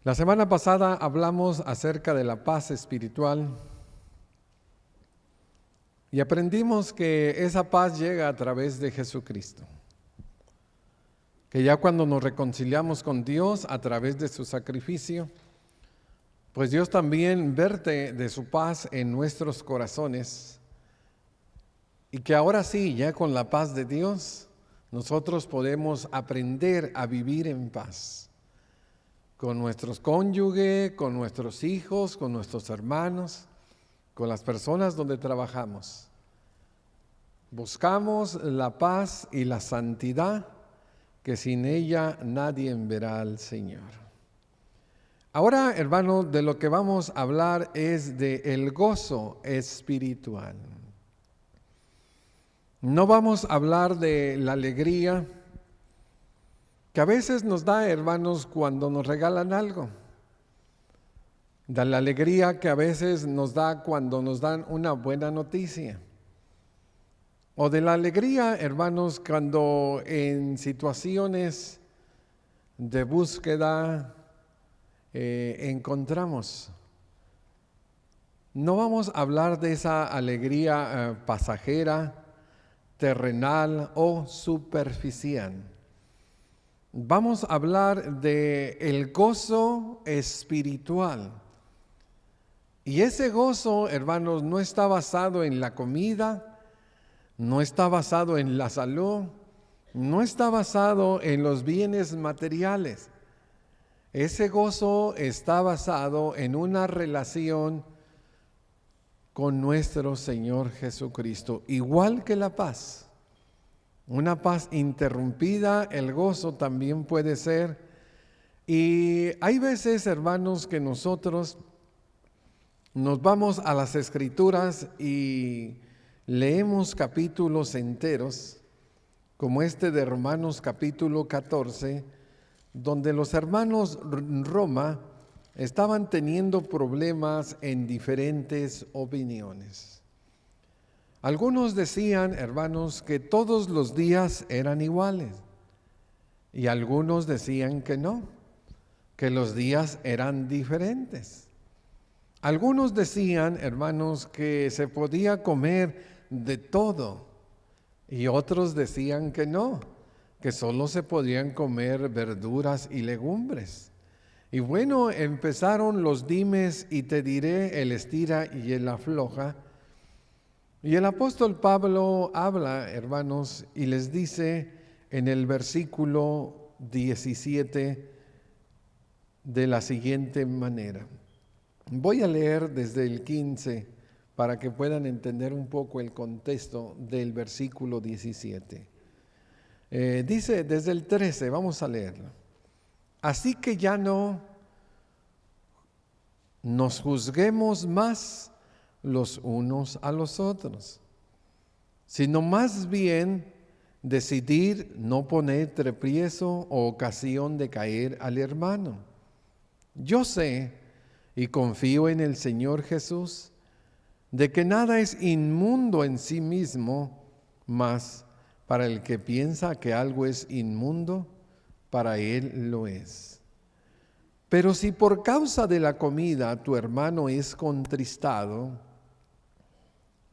La semana pasada hablamos acerca de la paz espiritual y aprendimos que esa paz llega a través de Jesucristo. Que ya cuando nos reconciliamos con Dios a través de su sacrificio, pues Dios también vierte de su paz en nuestros corazones y que ahora sí, ya con la paz de Dios, nosotros podemos aprender a vivir en paz. Con nuestros cónyuges, con nuestros hijos, con nuestros hermanos, con las personas donde trabajamos. Buscamos la paz y la santidad, que sin ella nadie verá al Señor. Ahora, hermanos, de lo que vamos a hablar es de el gozo espiritual. No vamos a hablar de la alegría que a veces nos da, hermanos, cuando nos regalan algo. De la alegría que a veces nos da cuando nos dan una buena noticia. O de la alegría, hermanos, cuando en situaciones de búsqueda encontramos. No vamos a hablar de esa alegría pasajera, terrenal o superficial. Vamos a hablar de el gozo espiritual. Y ese gozo, hermanos, no está basado en la comida, no está basado en la salud, no está basado en los bienes materiales. Ese gozo está basado en una relación con nuestro Señor Jesucristo, igual que la paz. Una paz interrumpida, el gozo también puede ser. Y hay veces, hermanos, que nosotros nos vamos a las Escrituras y leemos capítulos enteros, como este de Romanos capítulo 14, donde los hermanos Roma estaban teniendo problemas en diferentes opiniones. Algunos decían, hermanos, que todos los días eran iguales, y algunos decían que no, que los días eran diferentes. Algunos decían, hermanos, que se podía comer de todo, y otros decían que no, que solo se podían comer verduras y legumbres. Y bueno, empezaron los dimes y te diré, el estira y el afloja. Y el apóstol Pablo habla, hermanos, y les dice en el versículo 17 de la siguiente manera. Voy a leer desde el 15 para que puedan entender un poco el contexto del versículo 17. Dice desde el 13, vamos a leerlo. Así que ya no nos juzguemos más los unos a los otros, sino más bien decidir no poner tropiezo o ocasión de caer al hermano. Yo sé y confío en el Señor Jesús, de que nada es inmundo en sí mismo, mas para el que piensa que algo es inmundo, para él lo es. Pero si por causa de la comida tu hermano es contristado,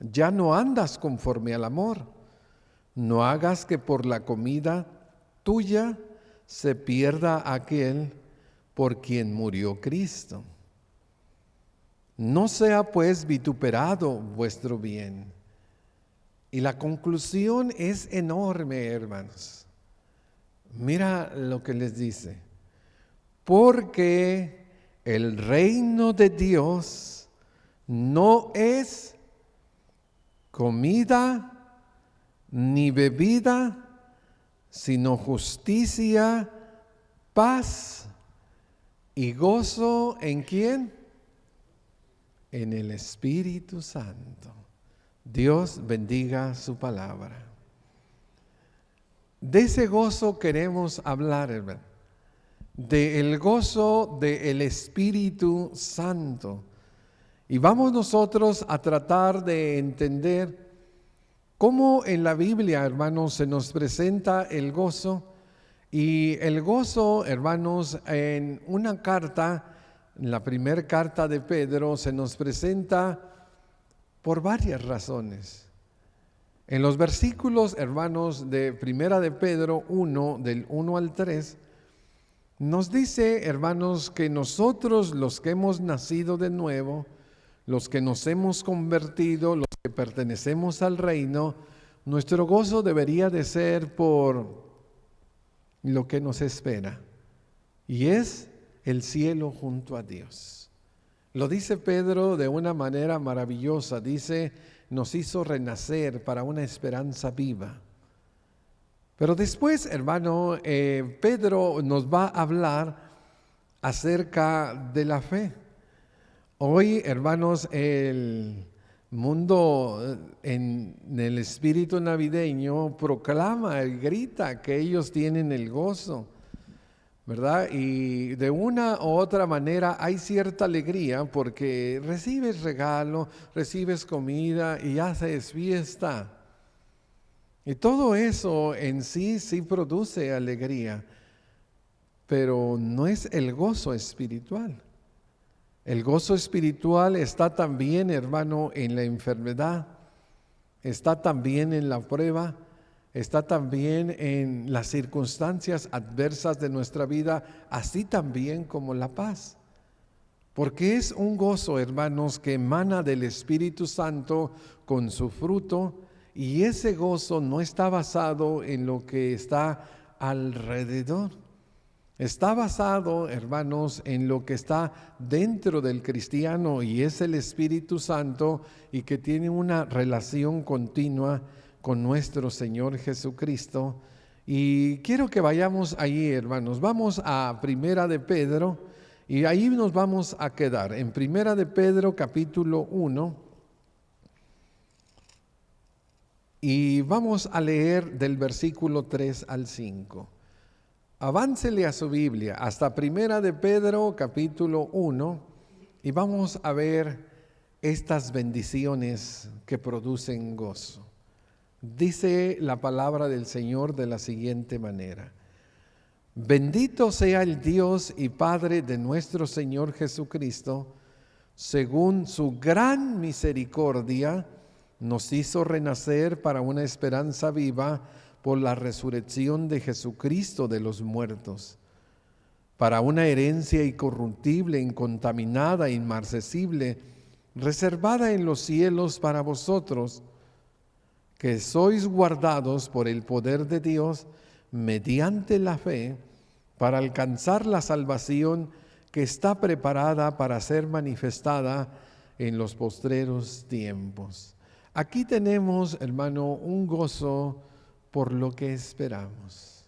ya no andas conforme al amor. No hagas que por la comida tuya se pierda aquel por quien murió Cristo. No sea pues vituperado vuestro bien. Y la conclusión es enorme, hermanos. Mira lo que les dice. Porque el reino de Dios no es comida ni bebida, sino justicia, paz y gozo, ¿en quién? En el Espíritu Santo. Dios bendiga su palabra. De ese gozo queremos hablar, hermano. Del gozo del Espíritu Santo. Y vamos nosotros a tratar de entender cómo en la Biblia, hermanos, se nos presenta el gozo Y el gozo, hermanos, en una carta, en la primera carta de Pedro, se nos presenta por varias razones. En los versículos, hermanos, de Primera de Pedro 1, del 1 al 3, nos dice, hermanos, que nosotros, los que hemos nacido de nuevo, los que nos hemos convertido, los que pertenecemos al reino, nuestro gozo debería de ser por lo que nos espera, y es el cielo junto a Dios. Lo dice Pedro de una manera maravillosa, dice, nos hizo renacer para una esperanza viva. Pero después, hermano, Pedro nos va a hablar acerca de la fe. Hoy, hermanos, el mundo en el espíritu navideño proclama, grita que ellos tienen el gozo, ¿verdad? Y de una u otra manera hay cierta alegría porque recibes regalo, recibes comida y haces fiesta. Y todo eso en sí produce alegría, pero no es el gozo espiritual. El gozo espiritual está también, hermano, en la enfermedad, está también en la prueba, está también en las circunstancias adversas de nuestra vida, así también como la paz. Porque es un gozo, hermanos, que emana del Espíritu Santo con su fruto, y ese gozo no está basado en lo que está alrededor. Está basado, hermanos, en lo que está dentro del cristiano, y es el Espíritu Santo, y que tiene una relación continua con nuestro Señor Jesucristo. Y quiero que vayamos allí, hermanos. Vamos a Primera de Pedro, y ahí nos vamos a quedar. En Primera de Pedro, capítulo 1, y vamos a leer del versículo 3 al 5. Aváncele a su Biblia hasta Primera de Pedro, capítulo 1, y vamos a ver estas bendiciones que producen gozo. Dice la palabra del Señor de la siguiente manera: bendito sea el Dios y Padre de nuestro Señor Jesucristo, según su gran misericordia, nos hizo renacer para una esperanza viva por la resurrección de Jesucristo de los muertos, para una herencia incorruptible, incontaminada, inmarcesible, reservada en los cielos para vosotros, que sois guardados por el poder de Dios mediante la fe, para alcanzar la salvación que está preparada para ser manifestada en los postreros tiempos. Aquí tenemos, hermano, un gozo por lo que esperamos.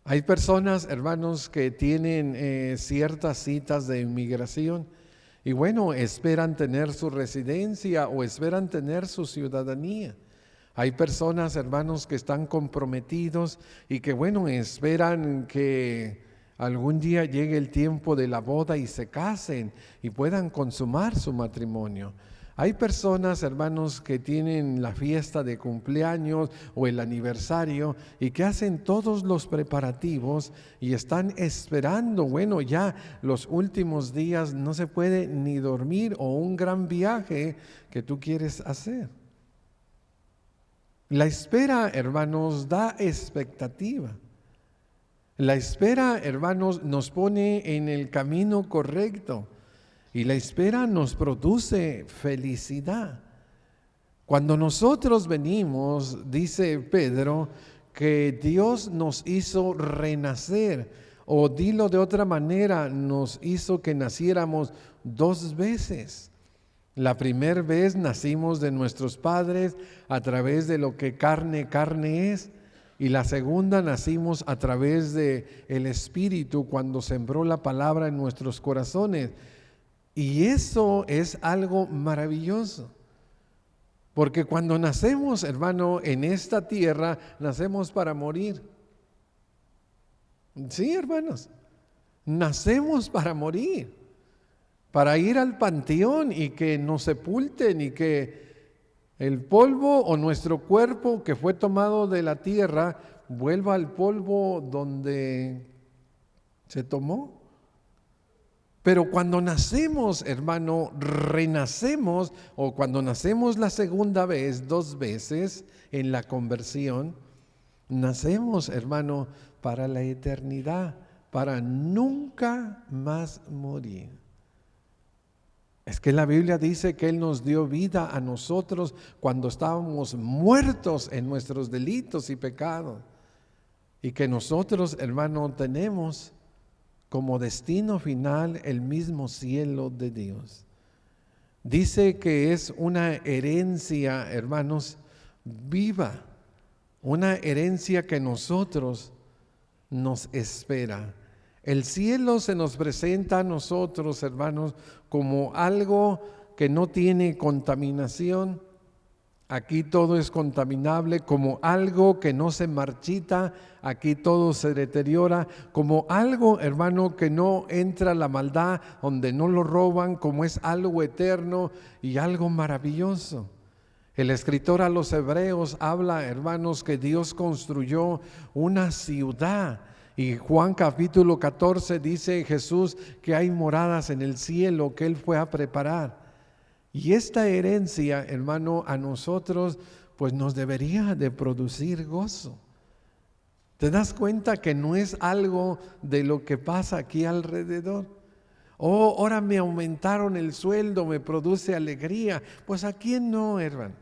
Hay personas, hermanos, que tienen ciertas citas de inmigración y bueno, esperan tener su residencia o esperan tener su ciudadanía. Hay personas, hermanos, que están comprometidos y que bueno, esperan que algún día llegue el tiempo de la boda y se casen y puedan consumar su matrimonio. Hay personas, hermanos, que tienen la fiesta de cumpleaños o el aniversario y que hacen todos los preparativos y están esperando, bueno, ya los últimos días no se puede ni dormir, o un gran viaje que tú quieres hacer. La espera, hermanos, da expectativa. La espera, hermanos, nos pone en el camino correcto. Y la espera nos produce felicidad. Cuando nosotros venimos, dice Pedro, que Dios nos hizo renacer, o dilo de otra manera, nos hizo que naciéramos 2 veces. La primera vez nacimos de nuestros padres a través de lo que carne es, y la segunda nacimos a través de el Espíritu cuando sembró la palabra en nuestros corazones. Y eso es algo maravilloso, porque cuando nacemos, hermano, en esta tierra, nacemos para morir. Sí, hermanos, nacemos para morir, para ir al panteón y que nos sepulten y que el polvo o nuestro cuerpo que fue tomado de la tierra vuelva al polvo donde se tomó. Pero cuando nacemos, hermano, renacemos, o cuando nacemos la segunda vez, 2 veces en la conversión, nacemos, hermano, para la eternidad, para nunca más morir. Es que la Biblia dice que Él nos dio vida a nosotros cuando estábamos muertos en nuestros delitos y pecados. Y que nosotros, hermano, tenemos como destino final el mismo cielo de Dios. Dice que es una herencia, hermanos, viva, una herencia que nosotros nos espera. El cielo se nos presenta a nosotros, hermanos, como algo que no tiene contaminación. Aquí todo es contaminable, como algo que no se marchita. Aquí todo se deteriora, como algo, hermano, que no entra la maldad, donde no lo roban, como es algo eterno y algo maravilloso. El escritor a los Hebreos habla, hermanos, que Dios construyó una ciudad. Y Juan capítulo 14 dice Jesús que hay moradas en el cielo que Él fue a preparar. Y esta herencia, hermano, a nosotros pues nos debería de producir gozo. ¿Te das cuenta que no es algo de lo que pasa aquí alrededor? Oh, ahora me aumentaron el sueldo, me produce alegría. Pues ¿a quién no, hermano?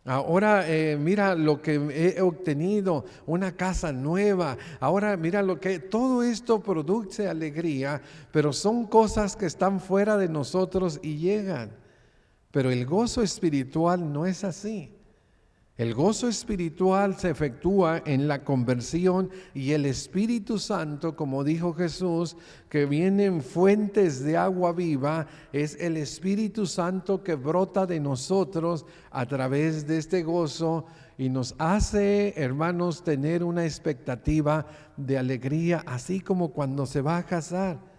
Ahora mira lo que he obtenido, una casa nueva. Ahora mira lo que, todo esto produce alegría, pero son cosas que están fuera de nosotros y llegan. Pero el gozo espiritual no es así. El gozo espiritual se efectúa en la conversión y el Espíritu Santo, como dijo Jesús, que vienen fuentes de agua viva, es el Espíritu Santo que brota de nosotros a través de este gozo y nos hace, hermanos, tener una expectativa de alegría, así como cuando se va a casar.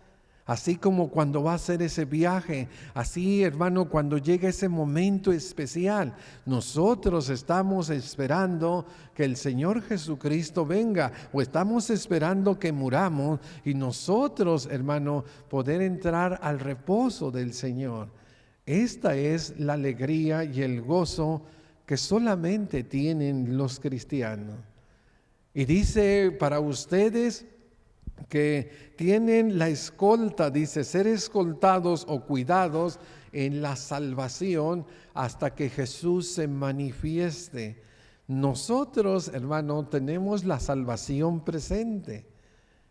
Así como cuando va a hacer ese viaje, así, hermano, cuando llega ese momento especial, nosotros estamos esperando que el Señor Jesucristo venga, o estamos esperando que muramos y nosotros, hermano, poder entrar al reposo del Señor. Esta es la alegría y el gozo que solamente tienen los cristianos. Y dice para ustedes que tienen la escolta, dice, ser escoltados o cuidados en la salvación hasta que Jesús se manifieste. Nosotros, hermano, tenemos la salvación presente.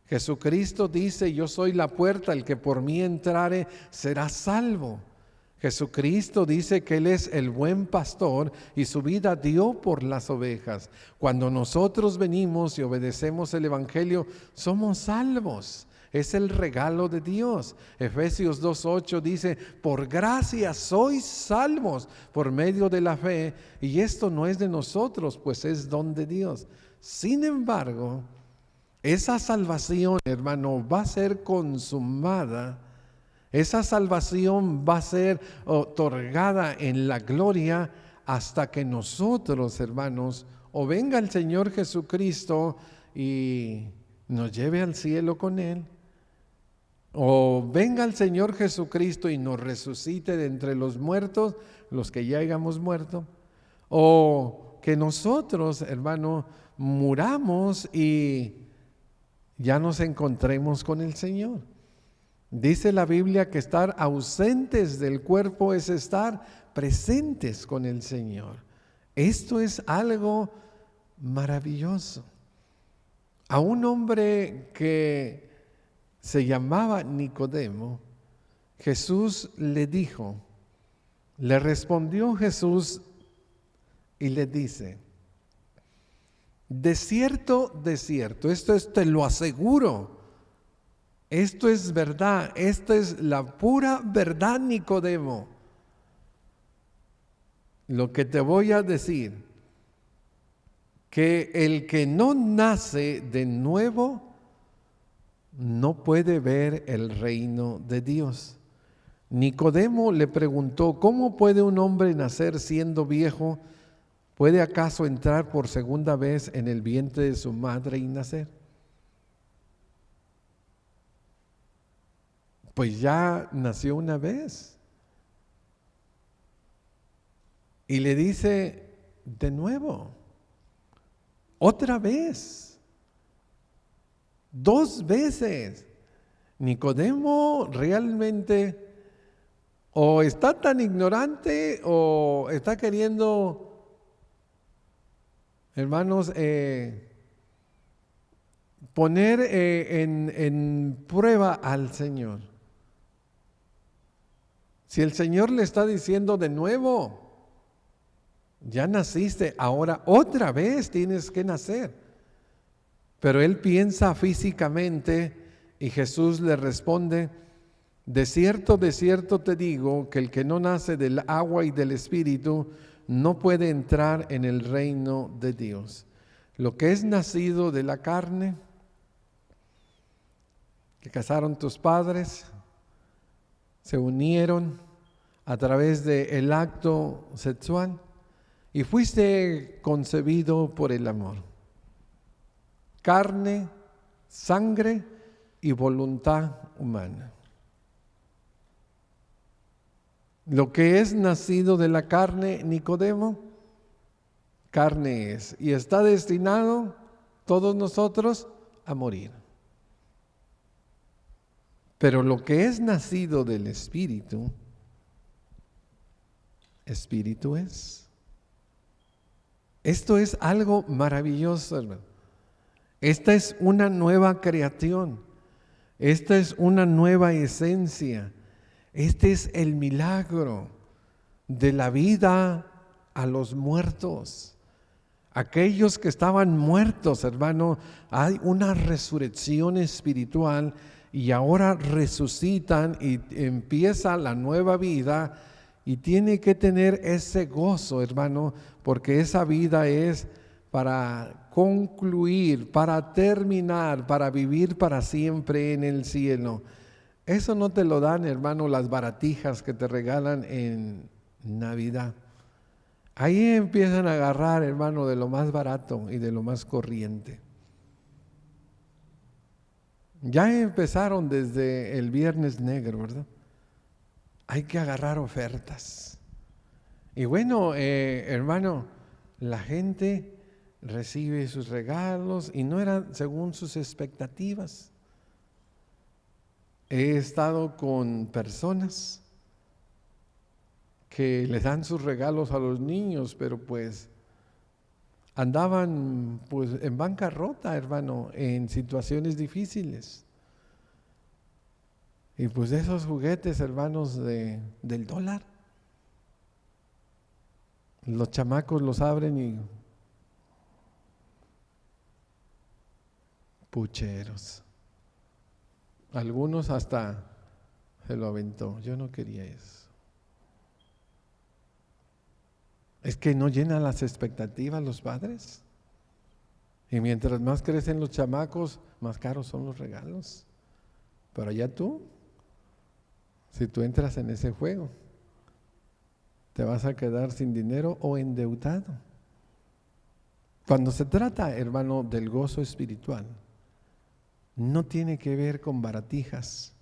Jesucristo dice, yo soy la puerta, el que por mí entrare será salvo. Jesucristo dice que Él es el buen pastor y su vida dio por las ovejas. Cuando nosotros venimos y obedecemos el Evangelio, somos salvos. Es el regalo de Dios. Efesios 2:8 dice, por gracia sois salvos por medio de la fe, y esto no es de nosotros, pues es don de Dios. Sin embargo, esa salvación, hermano, va a ser consumada. Esa salvación va a ser otorgada en la gloria hasta que nosotros, hermanos, o venga el Señor Jesucristo y nos lleve al cielo con Él, o venga el Señor Jesucristo y nos resucite de entre los muertos, los que ya hayamos muerto, o que nosotros, hermano, muramos y ya nos encontremos con el Señor. Dice la Biblia que estar ausentes del cuerpo es estar presentes con el Señor. Esto es algo maravilloso. A un hombre que se llamaba Nicodemo, Jesús le dijo, le respondió Jesús y le dice, de cierto, esto es, te lo aseguro, esto es verdad, esta es la pura verdad, Nicodemo. Lo que te voy a decir, que el que no nace de nuevo no puede ver el reino de Dios. Nicodemo le preguntó, ¿cómo puede un hombre nacer siendo viejo? ¿Puede acaso entrar por segunda vez en el vientre de su madre y nacer? Pues ya nació una vez. Y le dice de nuevo, otra vez, 2 veces. Nicodemo realmente o está tan ignorante o está queriendo, hermanos, poner en prueba al Señor. Si el Señor le está diciendo de nuevo, ya naciste, ahora otra vez tienes que nacer. Pero él piensa físicamente y Jesús le responde, de cierto te digo que el que no nace del agua y del Espíritu no puede entrar en el reino de Dios. Lo que es nacido de la carne, que casaron tus padres, se unieron a través del acto sexual y fuiste concebido por el amor. Carne, sangre y voluntad humana. Lo que es nacido de la carne, Nicodemo, carne es y está destinado, todos nosotros, a morir. Pero lo que es nacido del Espíritu, Espíritu es. Esto es algo maravilloso, hermano. Esta es una nueva creación. Esta es una nueva esencia. Este es el milagro de la vida a los muertos. Aquellos que estaban muertos, hermano, hay una resurrección espiritual y ahora resucitan y empieza la nueva vida y tiene que tener ese gozo, hermano, porque esa vida es para concluir, para terminar, para vivir para siempre en el cielo. Eso no te lo dan, hermano, las baratijas que te regalan en Navidad. Ahí empiezan a agarrar, hermano, de lo más barato y de lo más corriente. Ya empezaron desde el Viernes Negro, ¿verdad? Hay que agarrar ofertas. Y bueno, hermano, la gente recibe sus regalos y no eran según sus expectativas. He estado con personas que les dan sus regalos a los niños, pero pues andaban pues en bancarrota, hermano, en situaciones difíciles. Y pues esos juguetes, hermanos, del dólar, los chamacos los abren y pucheros. Algunos hasta se lo aventó. Yo no quería eso. Es que no llenan las expectativas los padres. Y mientras más crecen los chamacos, más caros son los regalos. Pero ya tú, si tú entras en ese juego, te vas a quedar sin dinero o endeudado. Cuando se trata, hermano, del gozo espiritual, no tiene que ver con baratijas,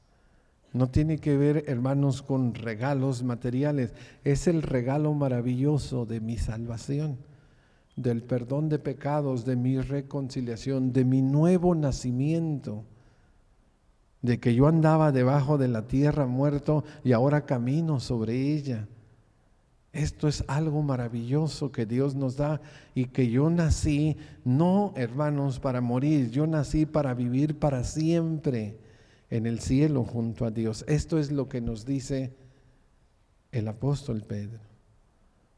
no tiene que ver, hermanos, con regalos materiales. Es el regalo maravilloso de mi salvación, del perdón de pecados, de mi reconciliación, de mi nuevo nacimiento, de que yo andaba debajo de la tierra muerto y ahora camino sobre ella. Esto es algo maravilloso que Dios nos da y que yo nací, no, hermanos, para morir, yo nací para vivir para siempre en el cielo junto a Dios. Esto es lo que nos dice el apóstol Pedro.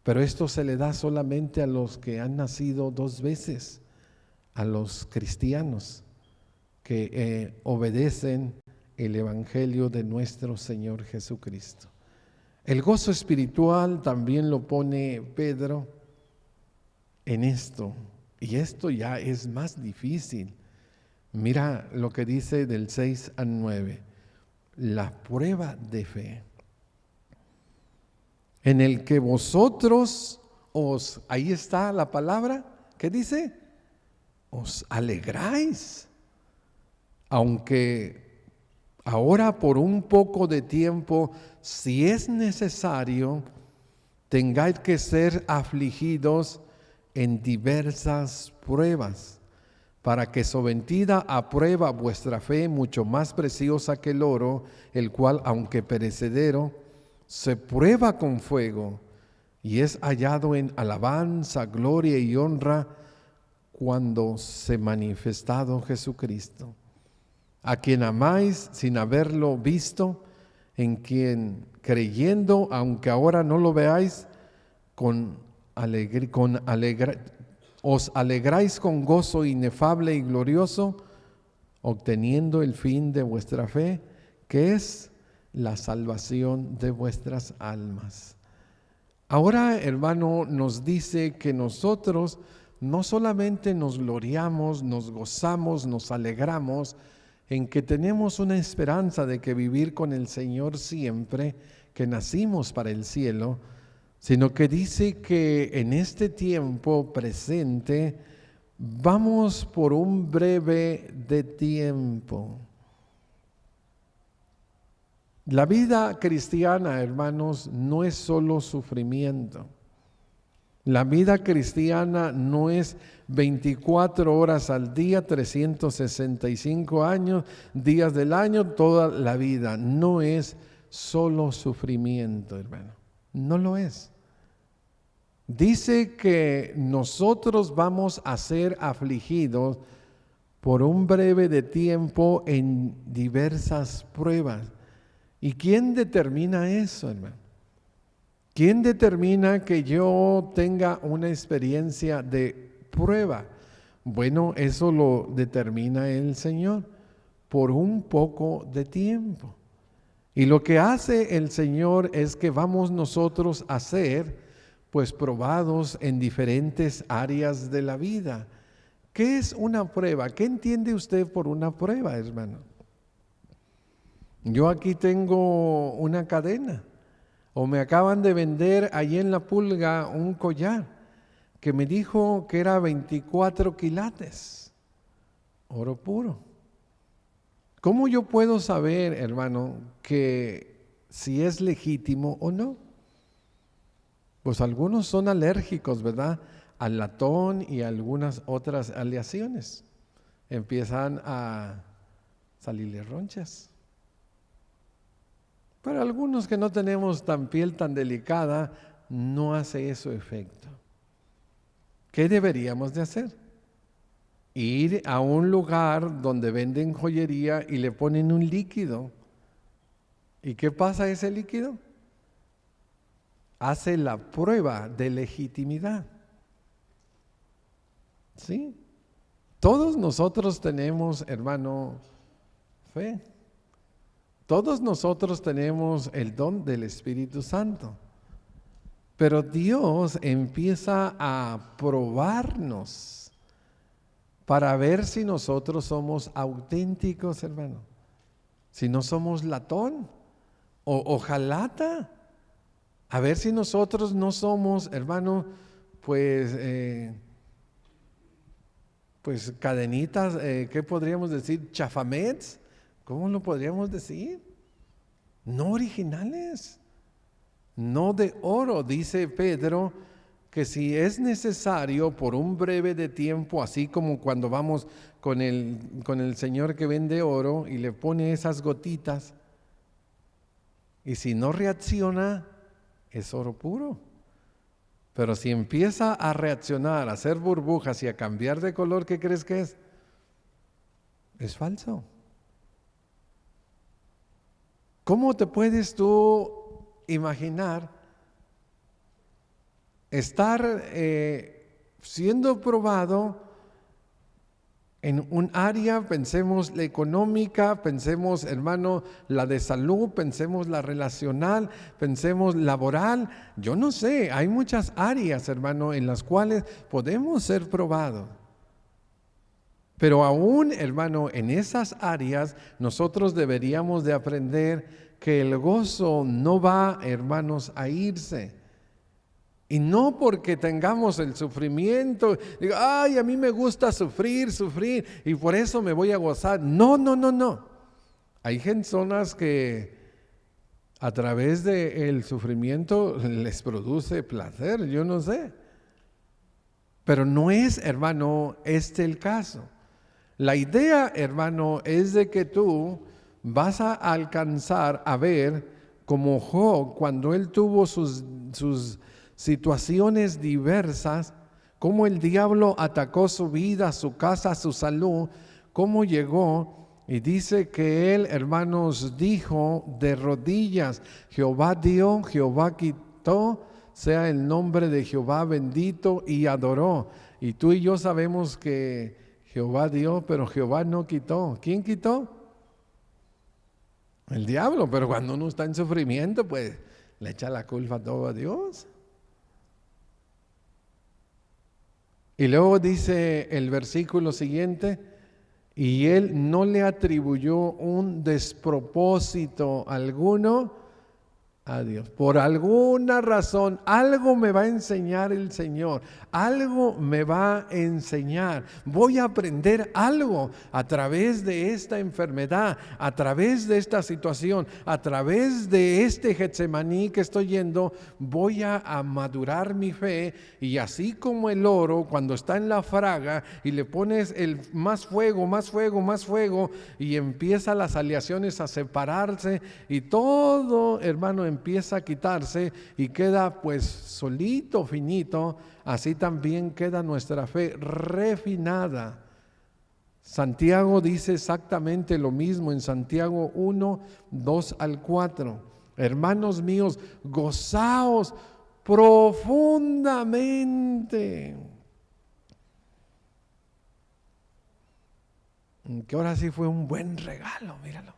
Pero esto se le da solamente a los que han nacido 2 veces, a los cristianos que obedecen el evangelio de nuestro Señor Jesucristo. El gozo espiritual también lo pone Pedro en esto, y esto ya es más difícil. Mira lo que dice del 6 al 9, la prueba de fe, en el que vosotros ahí está la palabra, ¿qué dice? Os alegráis, aunque ahora por un poco de tiempo, si es necesario, tengáis que ser afligidos en diversas pruebas, para que sometida a prueba vuestra fe, mucho más preciosa que el oro, el cual, aunque perecedero, se prueba con fuego, y es hallado en alabanza, gloria y honra cuando se manifestado Jesucristo, a quien amáis sin haberlo visto, en quien creyendo, aunque ahora no lo veáis, os alegráis con gozo inefable y glorioso, obteniendo el fin de vuestra fe, que es la salvación de vuestras almas. Ahora, hermano, nos dice que nosotros no solamente nos gloriamos, nos gozamos, nos alegramos en que tenemos una esperanza de que vivir con el Señor siempre, que nacimos para el cielo, sino que dice que en este tiempo presente vamos por un breve de tiempo. La vida cristiana, hermanos, no es solo sufrimiento. La vida cristiana no es 24 horas al día, 365 años, días del año, toda la vida. No es solo sufrimiento, hermano. No lo es. Dice que nosotros vamos a ser afligidos por un breve de tiempo en diversas pruebas. ¿Y quién determina eso, hermano? ¿Quién determina que yo tenga una experiencia de prueba? Bueno, eso lo determina el Señor por un poco de tiempo. Y lo que hace el Señor es que vamos nosotros a ser, pues, probados en diferentes áreas de la vida. ¿Qué es una prueba? ¿Qué entiende usted por una prueba, hermano? Yo aquí tengo una cadena, o me acaban de vender allí en La Pulga un collar que me dijo que era 24 quilates, oro puro. ¿Cómo yo puedo saber, hermano, que si es legítimo o no? Pues algunos son alérgicos, ¿verdad?, al latón y a algunas otras aleaciones. Empiezan a salirle ronchas. Pero algunos que no tenemos piel tan delicada, no hace eso efecto. ¿Qué deberíamos de hacer? Ir a un lugar donde venden joyería y le ponen un líquido. ¿Y qué pasa a ese líquido? Hace la prueba de legitimidad. ¿Sí? Todos nosotros tenemos, hermano, fe. Todos nosotros tenemos el don del Espíritu Santo, pero Dios empieza a probarnos para ver si nosotros somos auténticos, hermano, si no somos latón o hojalata, a ver si nosotros no somos, hermano, pues cadenitas, ¿qué podríamos decir? Chafamets. ¿Cómo lo podríamos decir? No originales, no de oro. Dice Pedro que si es necesario por un breve de tiempo, así como cuando vamos con el señor que vende oro y le pone esas gotitas, y si no reacciona, es oro puro. Pero si empieza a reaccionar, a hacer burbujas y a cambiar de color, ¿qué crees que es? Es falso. ¿Cómo te puedes tú imaginar estar siendo probado en un área? Pensemos la económica, pensemos, hermano, la de salud, pensemos la relacional, pensemos laboral. Yo no sé, hay muchas áreas, hermano, en las cuales podemos ser probados. Pero aún, hermano, en esas áreas nosotros deberíamos de aprender que el gozo no va, hermanos, a irse. Y no porque tengamos el sufrimiento, digo, ay, a mí me gusta sufrir, y por eso me voy a gozar. No, no, no, no. Hay personas que a través del sufrimiento les produce placer, yo no sé. Pero no es, hermano, el caso. La idea, hermano, es de que tú vas a alcanzar a ver como Job, cuando él tuvo sus situaciones diversas, cómo el diablo atacó su vida, su casa, su salud, cómo llegó. Y dice que él, hermanos, dijo de rodillas, Jehová dio, Jehová quitó, sea el nombre de Jehová bendito, y adoró. Y tú y yo sabemos que Jehová dio, pero Jehová no quitó. ¿Quién quitó? El diablo. Pero cuando uno está en sufrimiento, pues le echa la culpa todo a Dios. Y luego dice el versículo siguiente, y él no le atribuyó un despropósito alguno a Dios. Por alguna razón, algo me va a enseñar el Señor, algo me va a enseñar. Voy a aprender algo a través de esta enfermedad, a través de esta situación, a través de este Getsemaní que estoy yendo. Voy a madurar mi fe, y así como el oro cuando está en la fraga y le pones el más fuego, más fuego, más fuego, y empieza las aleaciones a separarse y todo, hermano, empieza a quitarse y queda pues solito, finito, así también queda nuestra fe refinada. Santiago dice exactamente lo mismo en Santiago 1, 2 al 4. Hermanos míos, gozaos profundamente. Que ahora sí fue un buen regalo, míralo.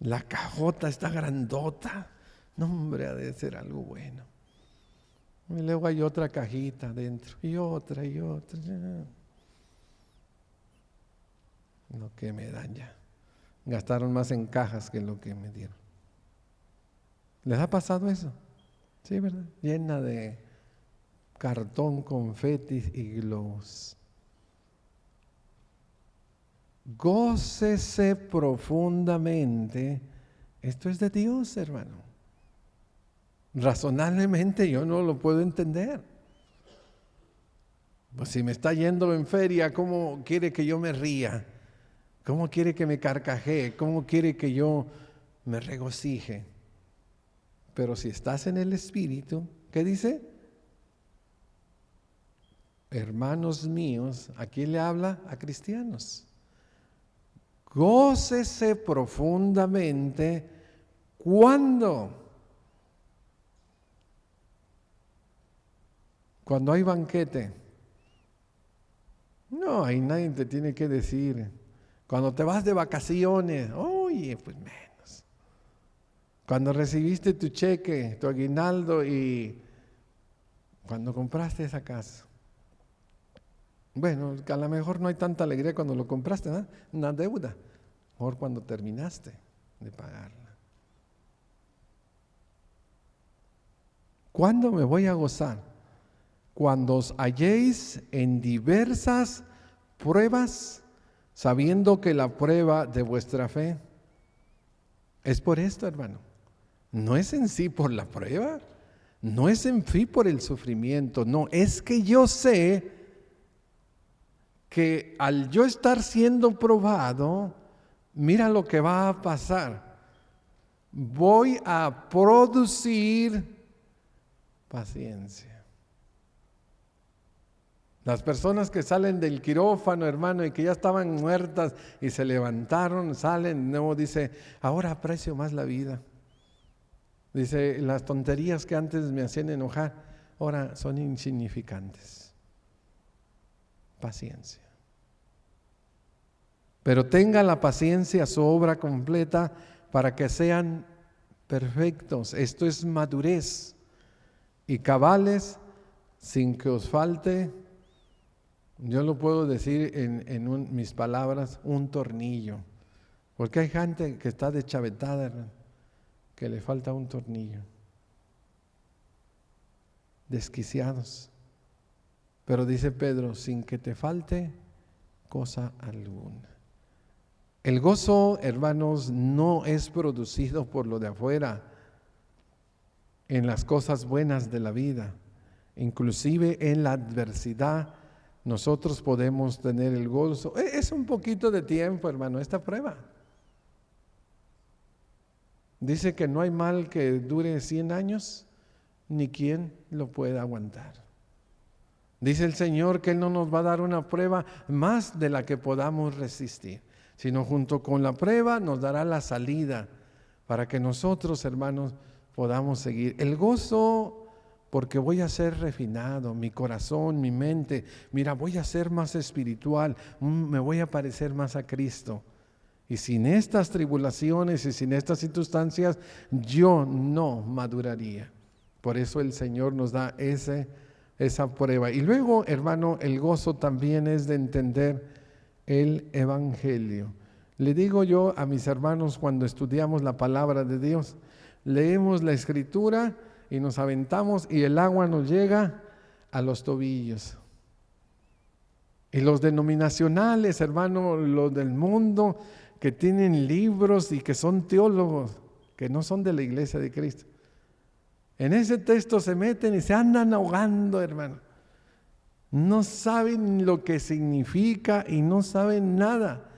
La cajota está grandota. No, hombre, ha de ser algo bueno. Y luego hay otra cajita dentro, y otra, y otra. Lo que me dan ya. Gastaron más en cajas que lo que me dieron. ¿Les ha pasado eso? Sí, ¿verdad? Llena de cartón, confetis y globos. Gócese profundamente. Esto es de Dios, hermano. Razonablemente yo no lo puedo entender. Pues si me está yendo en feria, ¿cómo quiere que yo me ría? ¿Cómo quiere que me carcajee? ¿Cómo quiere que yo me regocije? Pero si estás en el Espíritu, ¿qué dice? Hermanos míos, ¿a quién le habla? A cristianos. Gócese profundamente. ¿Cuándo? Cuando hay banquete. No, ahí nadie te tiene que decir. Cuando te vas de vacaciones, oye, pues menos. Cuando recibiste tu cheque, tu aguinaldo, y cuando compraste esa casa. Bueno, a lo mejor no hay tanta alegría cuando lo compraste, ¿no? Una deuda. Mejor cuando terminaste de pagarla. ¿Cuándo me voy a gozar? Cuando os halléis en diversas pruebas, sabiendo que la prueba de vuestra fe es por esto, hermano. No es en sí por la prueba, no es en sí por el sufrimiento, no, es que yo sé que al yo estar siendo probado, mira lo que va a pasar. Voy a producir paciencia. Las personas que salen del quirófano, hermano, y que ya estaban muertas y se levantaron, salen, no, dice, ahora aprecio más la vida. Dice, las tonterías que antes me hacían enojar, ahora son insignificantes. Paciencia. Pero tenga la paciencia su obra completa para que sean perfectos. Esto es madurez y cabales sin que os falte. Yo lo puedo decir en mis palabras, un tornillo. Porque hay gente que está deschavetada, que le falta un tornillo. desquiciados. Pero dice Pedro, sin que te falte cosa alguna. El gozo, hermanos, no es producido por lo de afuera, en las cosas buenas de la vida. Inclusive en la adversidad, nosotros podemos tener el gozo. Es un poquito de tiempo, hermano, esta prueba. Dice que no hay mal que dure 100 años, ni quien lo pueda aguantar. Dice el Señor que Él no nos va a dar una prueba más de la que podamos resistir, sino junto con la prueba nos dará la salida para que nosotros, hermanos, podamos seguir. El gozo, porque voy a ser refinado, mi corazón, mi mente, mira, voy a ser más espiritual, me voy a parecer más a Cristo. Y sin estas tribulaciones y sin estas circunstancias, yo no maduraría. Por eso el Señor nos da esa prueba. Y luego, hermano, el gozo también es de entender el Evangelio. Le digo yo a mis hermanos cuando estudiamos la palabra de Dios, leemos la Escritura y nos aventamos y el agua nos llega a los tobillos. Y los denominacionales, hermano, los del mundo que tienen libros y que son teólogos, que no son de la iglesia de Cristo, en ese texto se meten y se andan ahogando, hermano. No saben lo que significa y no saben nada.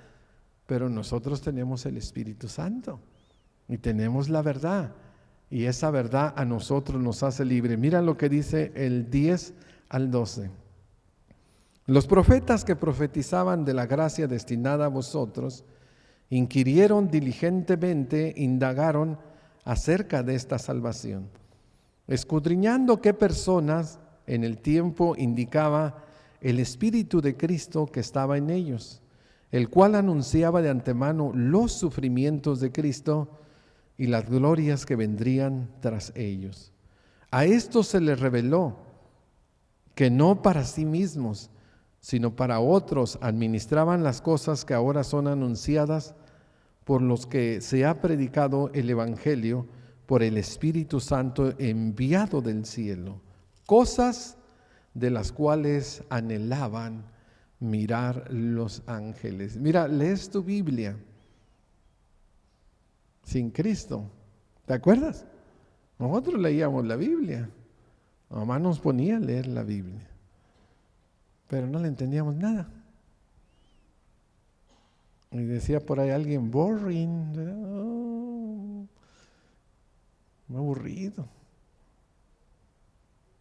Pero nosotros tenemos el Espíritu Santo y tenemos la verdad. Y esa verdad a nosotros nos hace libre. Mira lo que dice el 10 al 12. Los profetas que profetizaban de la gracia destinada a vosotros, inquirieron diligentemente, indagaron acerca de esta salvación, escudriñando qué personas en el tiempo indicaba el Espíritu de Cristo que estaba en ellos, el cual anunciaba de antemano los sufrimientos de Cristo y las glorias que vendrían tras ellos. A estos se les reveló que no para sí mismos, sino para otros administraban las cosas que ahora son anunciadas por los que se ha predicado el Evangelio por el Espíritu Santo enviado del cielo, cosas de las cuales anhelaban mirar los ángeles. Mira, lees tu Biblia sin Cristo, ¿te acuerdas? Nosotros leíamos la Biblia, mamá nos ponía a leer la Biblia, pero no le entendíamos nada. Y decía por ahí alguien, boring, aburrido.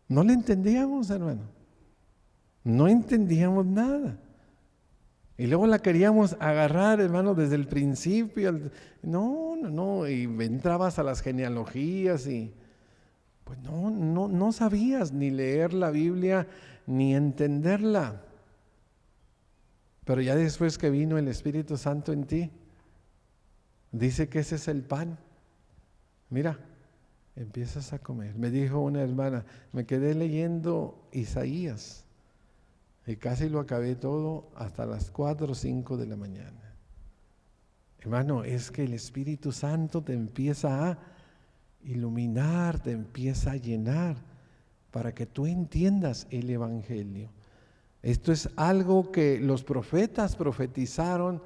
No le entendíamos, hermano. No entendíamos nada. Y luego la queríamos agarrar, hermano, desde el principio. No. Y entrabas a las genealogías y pues no sabías ni leer la Biblia ni entenderla. Pero ya después que vino el Espíritu Santo en ti, dice que ese es el pan. Mira, empiezas a comer. Me dijo una hermana, me quedé leyendo Isaías y casi lo acabé todo hasta las 4 o 5 de la mañana. Hermano, es que el Espíritu Santo te empieza a iluminar, te empieza a llenar para que tú entiendas el Evangelio. Esto es algo que los profetas profetizaron,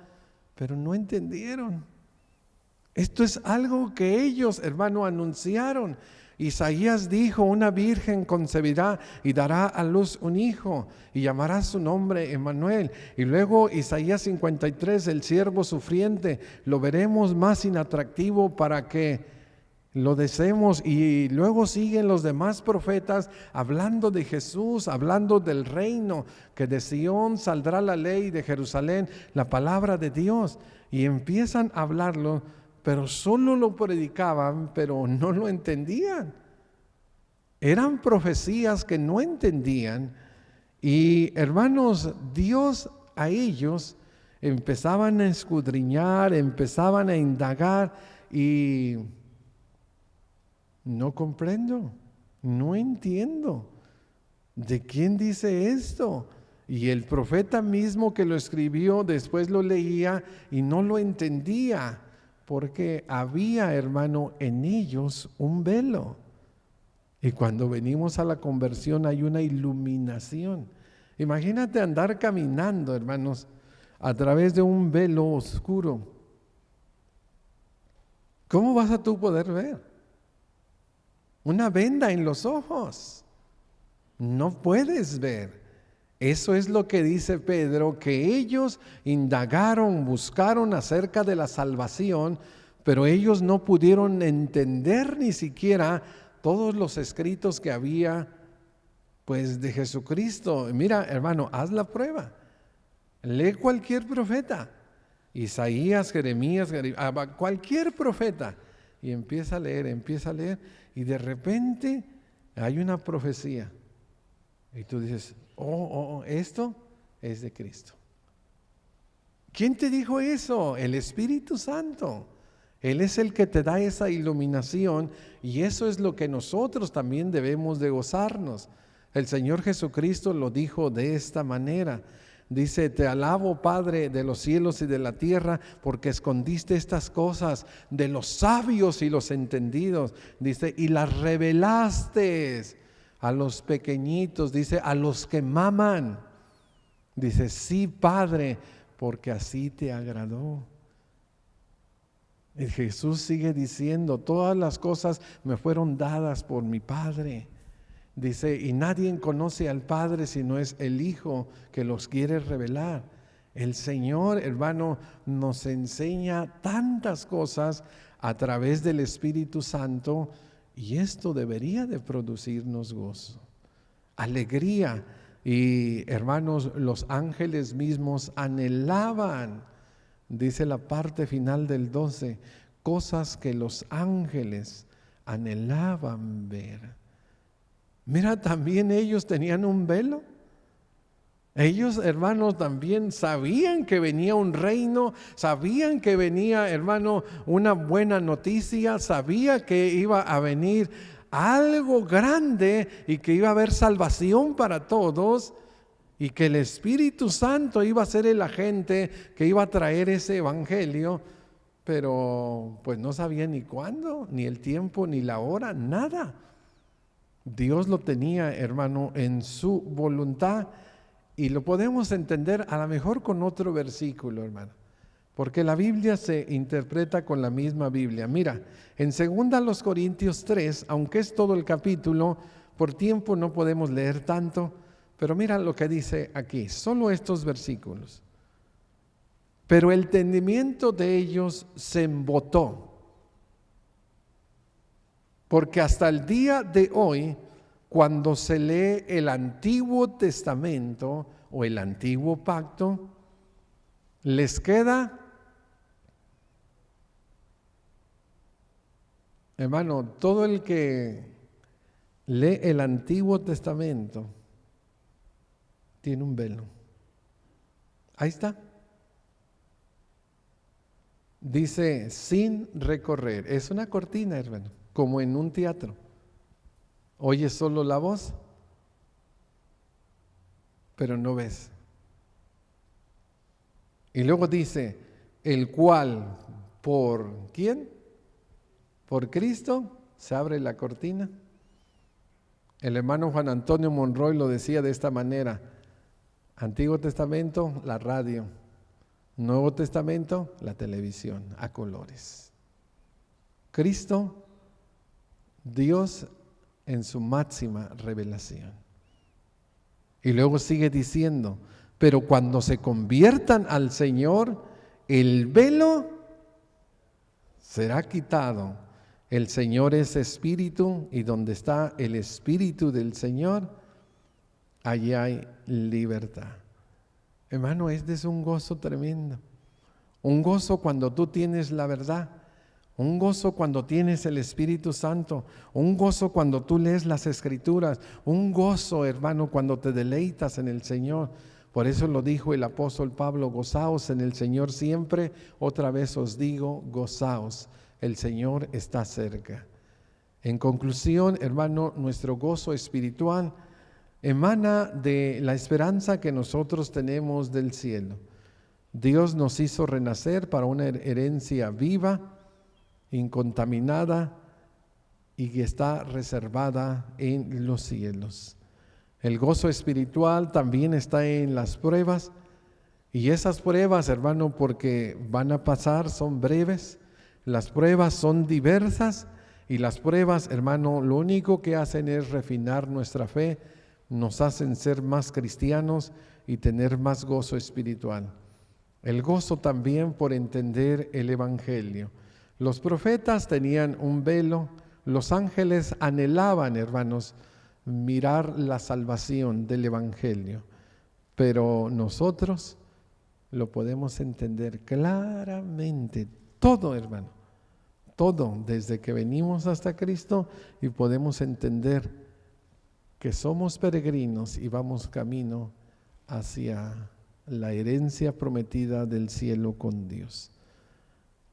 pero no entendieron. Esto es algo que ellos, hermano, anunciaron. Isaías dijo, una virgen concebirá y dará a luz un hijo y llamará su nombre Emmanuel. Y luego Isaías 53, el siervo sufriente, lo veremos más inatractivo para que lo deseemos. Y luego siguen los demás profetas hablando de Jesús, hablando del reino, que de Sión saldrá la ley, de Jerusalén la palabra de Dios. Y empiezan a hablarlo, pero solo lo predicaban, pero no lo entendían. Eran profecías que no entendían. Y hermanos, Dios a ellos empezaban a escudriñar, empezaban a indagar y no comprendo, no entiendo. ¿De quién dice esto? Y el profeta mismo que lo escribió después lo leía y no lo entendía, porque había, hermano, en ellos un velo. Y cuando venimos a la conversión hay una iluminación. Imagínate andar caminando, hermanos, a través de un velo oscuro. ¿Cómo vas a tú poder ver? Una venda en los ojos. No puedes ver. Eso es lo que dice Pedro, que ellos indagaron, buscaron acerca de la salvación, pero ellos no pudieron entender ni siquiera todos los escritos que había, pues, de Jesucristo. Mira, hermano, haz la prueba. Lee cualquier profeta, Isaías, Jeremías, cualquier profeta, y empieza a leer, y de repente hay una profecía. Y tú dices, esto es de Cristo. ¿Quién te dijo eso? El Espíritu Santo. Él es el que te da esa iluminación, y eso es lo que nosotros también debemos de gozarnos. El Señor Jesucristo lo dijo de esta manera. Dice, te alabo, Padre de los cielos y de la tierra, porque escondiste estas cosas de los sabios y los entendidos. Dice, y las revelaste a los pequeñitos, dice, a los que maman. Dice, sí, Padre, porque así te agradó. Y Jesús sigue diciendo, todas las cosas me fueron dadas por mi Padre. Dice, y nadie conoce al Padre si no es el Hijo que los quiere revelar. El Señor, hermano, nos enseña tantas cosas a través del Espíritu Santo, y esto debería de producirnos gozo, alegría. Y hermanos, los ángeles mismos anhelaban, dice la parte final del 12, cosas que los ángeles anhelaban ver. Mira, también ellos tenían un velo. Ellos, hermanos, también sabían que venía un reino, sabían que venía, hermano, una buena noticia, sabía que iba a venir algo grande y que iba a haber salvación para todos, y que el Espíritu Santo iba a ser el agente que iba a traer ese evangelio, pero pues no sabía ni cuándo, ni el tiempo, ni la hora, nada. Dios lo tenía, hermano, en su voluntad, y lo podemos entender a lo mejor con otro versículo, hermano, porque la Biblia se interpreta con la misma Biblia. Mira, en 2 Corintios 3, aunque es todo el capítulo, por tiempo no podemos leer tanto, pero mira lo que dice aquí, solo estos versículos. Pero el entendimiento de ellos se embotó, porque hasta el día de hoy, cuando se lee el Antiguo Testamento o el Antiguo Pacto, les queda, hermano, todo el que lee el Antiguo Testamento tiene un velo. Ahí está. Dice, sin recorrer. Es una cortina, hermano, como en un teatro. Oyes solo la voz, pero no ves. Y luego dice, el cual, ¿por quién? Por Cristo se abre la cortina. El hermano Juan Antonio Monroy lo decía de esta manera: Antiguo Testamento, la radio; Nuevo Testamento, la televisión a colores. Cristo, Dios en su máxima revelación. Y luego sigue diciendo, pero cuando se conviertan al Señor, el velo será quitado. El Señor es espíritu, y donde está el espíritu del Señor, allí hay libertad. Hermano, este es un gozo tremendo. Un gozo cuando tú tienes la verdad. Un gozo cuando tienes el Espíritu Santo. Un gozo cuando tú lees las Escrituras. Un gozo, hermano, cuando te deleitas en el Señor. Por eso lo dijo el apóstol Pablo: gozaos en el Señor siempre. Otra vez os digo, gozaos. El Señor está cerca. En conclusión, hermano, nuestro gozo espiritual emana de la esperanza que nosotros tenemos del cielo. Dios nos hizo renacer para una herencia viva, incontaminada, y que está reservada en los cielos. El gozo espiritual también está en las pruebas, y esas pruebas, hermano, porque van a pasar, son breves. Las pruebas son diversas, y las pruebas, hermano, lo único que hacen es refinar nuestra fe, nos hacen ser más cristianos y tener más gozo espiritual. El gozo también por entender el Evangelio. Los profetas tenían un velo, los ángeles anhelaban, hermanos, mirar la salvación del Evangelio, pero nosotros lo podemos entender claramente, todo, hermano, todo, desde que venimos hasta Cristo, y podemos entender que somos peregrinos y vamos camino hacia la herencia prometida del cielo con Dios.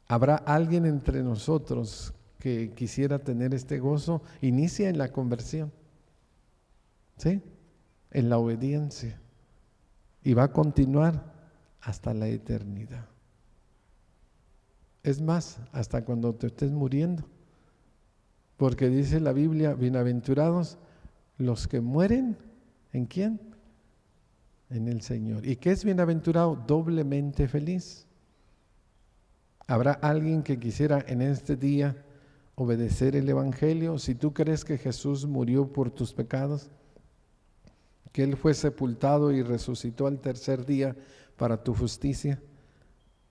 ¿Habrá alguien entre nosotros que quisiera tener este gozo? Inicia en la conversión, ¿sí? En la obediencia, y va a continuar hasta la eternidad. Es más, hasta cuando te estés muriendo, porque dice la Biblia, bienaventurados los que mueren, ¿en quién? En el Señor. ¿Y qué es bienaventurado? Doblemente feliz. ¿Habrá alguien que quisiera en este día obedecer el Evangelio? Si tú crees que Jesús murió por tus pecados, que Él fue sepultado y resucitó al tercer día para tu justicia,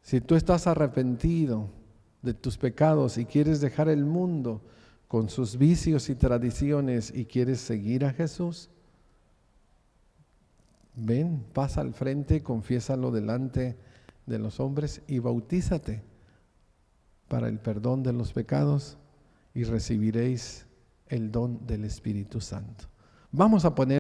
si tú estás arrepentido de tus pecados y quieres dejar el mundo con sus vicios y tradiciones y quieres seguir a Jesús, ven, pasa al frente, confiésalo delante de los hombres y bautízate para el perdón de los pecados, y recibiréis el don del Espíritu Santo. Vamos a poner